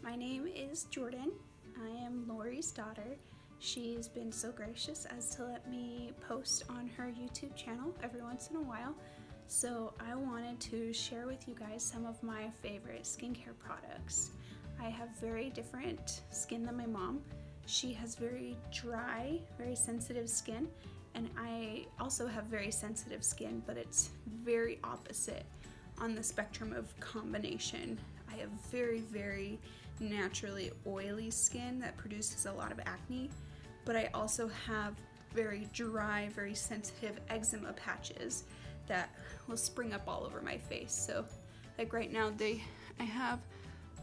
My name is Jordan. I am Lori's daughter. She's been so gracious as to let me post on her YouTube channel every once in a while. So I wanted to share with you guys some of my favorite skincare products. I have very different skin than my mom. She has very dry, very sensitive skin, and I also have very sensitive skin, but it's very opposite on the spectrum of combination. I have very naturally oily skin that produces a lot of acne, but I also have very dry, very sensitive eczema patches that will spring up all over my face. So like right now I have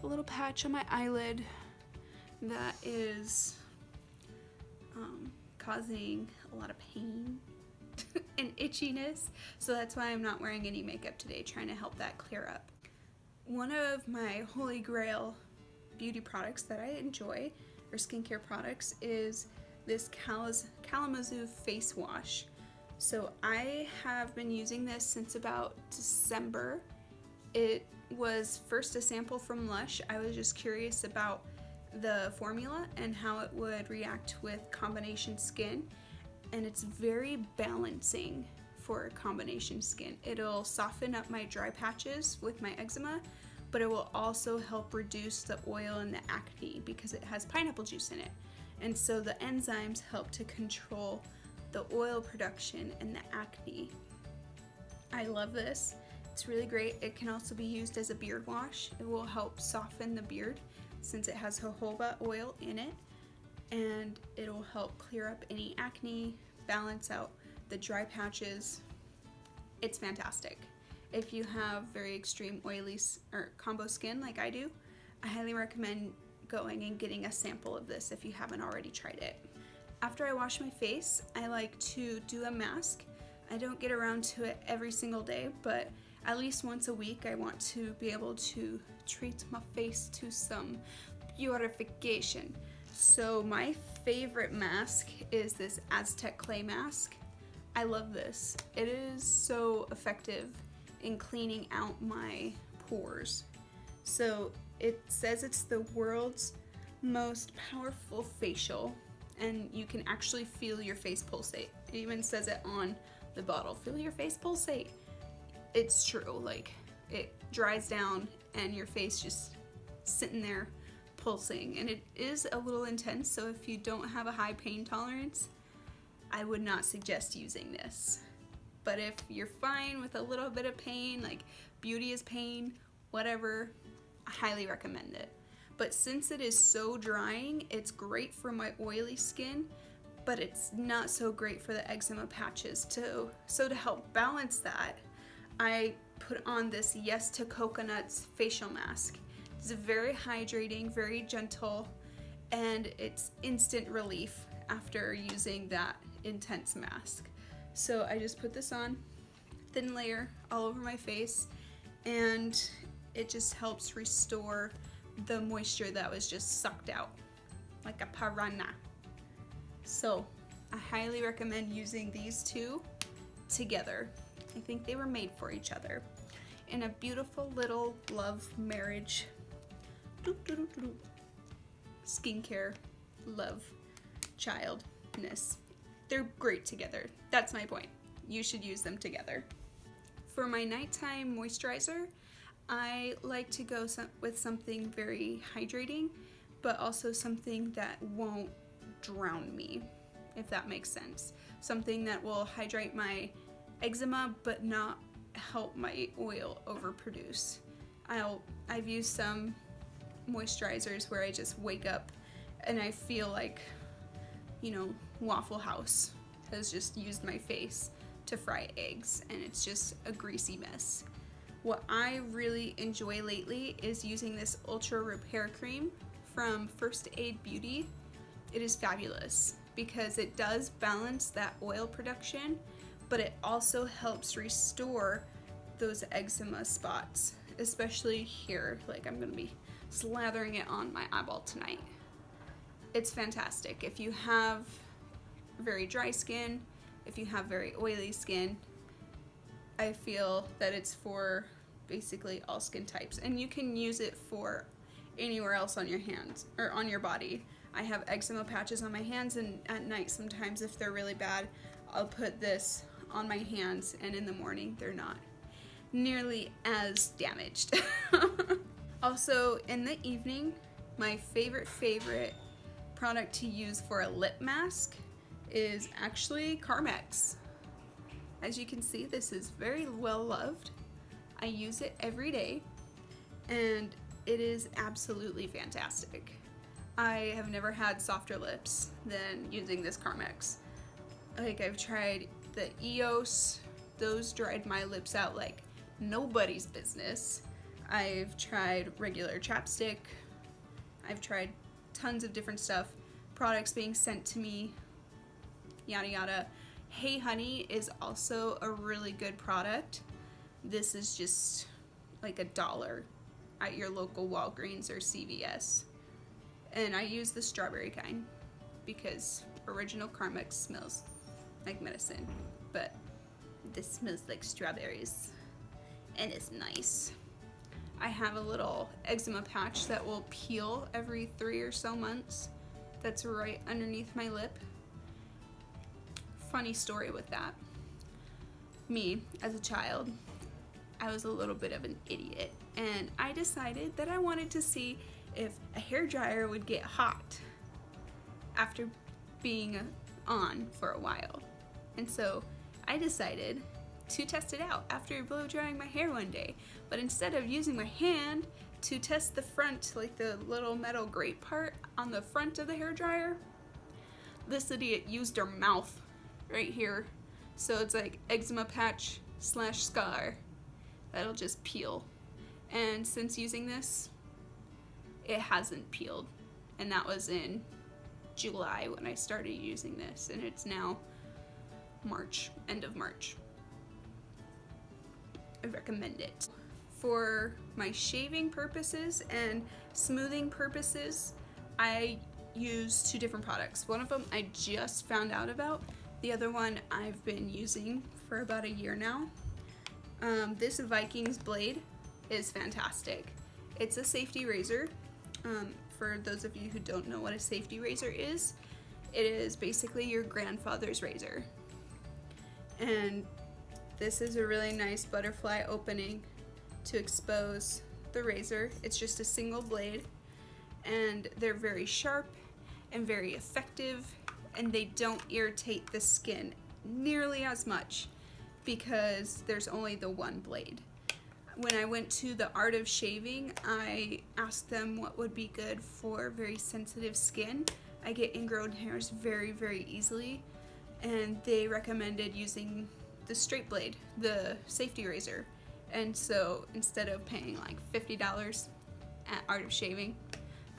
a little patch on my eyelid that is causing a lot of pain and itchiness, so that's why I'm not wearing any makeup today, trying to help that clear up. One of my holy grail beauty products that I enjoy, or skincare products, is this Kalamazoo face wash. So I have been using this since about December. It was first a sample from Lush. I was just curious about the formula and how it would react with combination skin, and it's very balancing for combination skin. It'll soften up my dry patches with my eczema, but it will also help reduce the oil and the acne because it has pineapple juice in it. And so the enzymes help to control the oil production and the acne. I love this. It's really great. It can also be used as a beard wash. It will help soften the beard since it has jojoba oil in it, and it'll help clear up any acne, balance out the dry patches. It's fantastic. If you have very extreme oily or combo skin like I do, I highly recommend going and getting a sample of this if you haven't already tried it. After I wash my face, I like to do a mask. I don't get around to it every single day, but at least once a week I want to be able to treat my face to some purification. So my favorite mask is this Aztec clay mask. I love this. It is so effective in cleaning out my pores. So it says it's the world's most powerful facial, and you can actually feel your face pulsate. It even says it on the bottle, feel your face pulsate. It's true, like it dries down and your face just sitting there pulsing, and it is a little intense, so if you don't have a high pain tolerance, I would not suggest using this. But if you're fine with a little bit of pain, like beauty is pain, whatever, I highly recommend it. But since it is so drying, it's great for my oily skin, but it's not so great for the eczema patches too. So to help balance that, I put on this Yes to Coconuts facial mask. It's very hydrating, very gentle, and it's instant relief after using that intense mask. So I just put this on, thin layer all over my face, and it just helps restore the moisture that was just sucked out like a piranha. So I highly recommend using these two together. I think they were made for each other in a beautiful little love marriage. Skincare love childness. They're great together. That's my point. You should use them together. For my nighttime moisturizer, I like to go with something very hydrating, but also something that won't drown me, if that makes sense. Something that will hydrate my eczema, but not help my oil overproduce. I've used some moisturizers where I just wake up and I feel like, Waffle House has just used my face to fry eggs, and it's just a greasy mess. What I really enjoy lately is using this Ultra Repair Cream from First Aid Beauty. It is fabulous because it does balance that oil production, but it also helps restore those eczema spots, especially here. Like I'm gonna be slathering it on my eyeball tonight. It's fantastic. If you have very dry skin, if you have very oily skin, I feel that it's for basically all skin types, and you can use it for anywhere else on your hands or on your body. I have eczema patches on my hands, and at night sometimes if they're really bad, I'll put this on my hands, and in the morning they're not nearly as damaged. Also, in the evening, my favorite product to use for a lip mask is actually Carmex. As you can see, this is very well loved. I use it every day, and it is absolutely fantastic. I have never had softer lips than using this Carmex. Like, I've tried the EOS, those dried my lips out like nobody's business. I've tried regular chapstick. I've tried tons of different stuff, products being sent to me, yada yada. Hey Honey is also a really good product. This is just like $1 at your local Walgreens or CVS. And I use the strawberry kind because original Carmex smells like medicine, but this smells like strawberries and it's nice. I have a little eczema patch that will peel every 3 or so months. That's right underneath my lip. Funny story with that. Me, as a child, I was a little bit of an idiot, and I decided that I wanted to see if a hairdryer would get hot after being on for a while. And so I decided to test it out after blow drying my hair one day. But instead of using my hand to test the front, like the little metal grate part on the front of the hairdryer, this idiot used her mouth right here. So it's like eczema patch / scar that'll just peel. And since using this, it hasn't peeled. And that was in July when I started using this, and it's now March, end of March. I recommend it. For my shaving purposes and smoothing purposes, I use 2 different products. One of them I just found out about. The other one I've been using for about a year now. This Viking's blade is fantastic. It's a safety razor. For those of you who don't know what a safety razor is, it is basically your grandfather's razor. And this is a really nice butterfly opening to expose the razor. It's just a single blade, and they're very sharp and very effective, and they don't irritate the skin nearly as much because there's only the one blade. When I went to the Art of Shaving, I asked them what would be good for very sensitive skin. I get ingrown hairs very, very easily, and they recommended using the straight blade, the safety razor. And so instead of paying like $50 at Art of Shaving,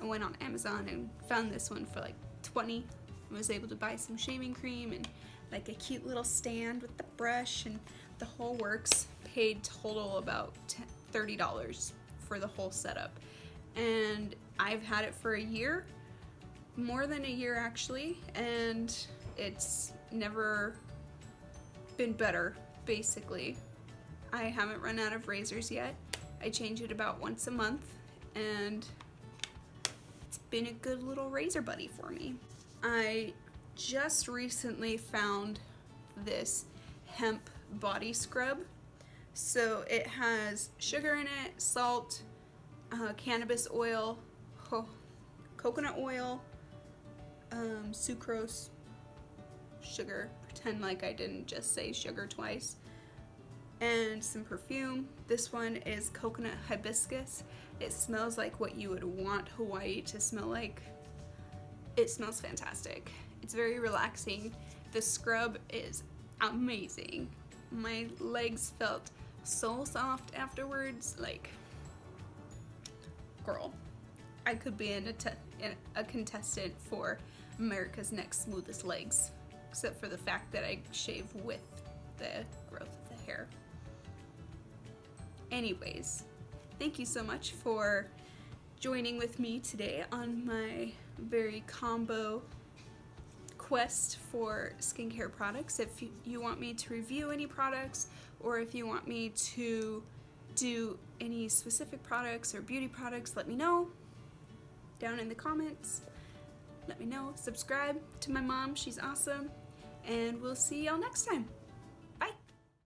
I went on Amazon and found this one for like $20. I was able to buy some shaving cream and like a cute little stand with the brush and the whole works. Paid total about $30 for the whole setup. And I've had it for a year, more than a year actually, and it's never been better, basically. I haven't run out of razors yet. I change it about once a month, and it's been a good little razor buddy for me. I just recently found this hemp body scrub. So it has sugar in it, salt, cannabis oil, coconut oil, sucrose, sugar, pretend like I didn't just say sugar twice, and some perfume. This one is coconut hibiscus. It smells like what you would want Hawaii to smell like. It smells fantastic. It's very relaxing. The scrub is amazing. My legs felt so soft afterwards. Like, girl, I could be in a contestant for America's Next Smoothest Legs, except for the fact that I shave with the growth of the hair. Anyways, thank you so much for joining with me today on my very combo quest for skincare products. If you want me to review any products, or if you want me to do any specific products or beauty products, let me know. down in the comments. Let me know. Subscribe to my mom. She's awesome. And we'll see y'all next time.